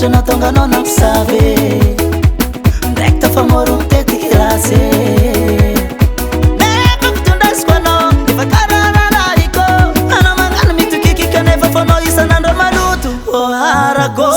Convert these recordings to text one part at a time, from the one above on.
Não tonga não sabe Recta famoro tete kirase Neba kutunda squano Ifa karana iko Ana mangana mitu kiki kaneva fono isa nando malutu Oh harago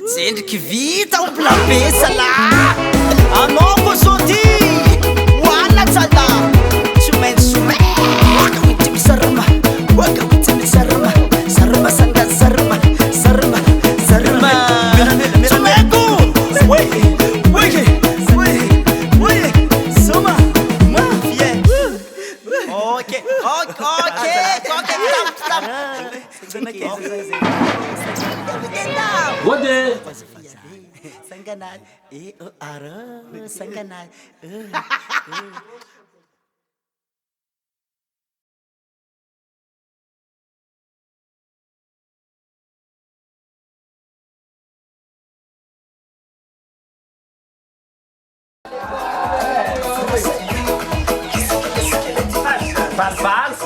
Sente que vita o plapesa lá A novo soti Wana tada Sumen sumen Waka witim sarma Waka witim sarma Sarma sanga sarma Sarma Sarma Sumego Wege Suma Mafia Ok Stop What the? Sanganat, ara, sanganat. Faz,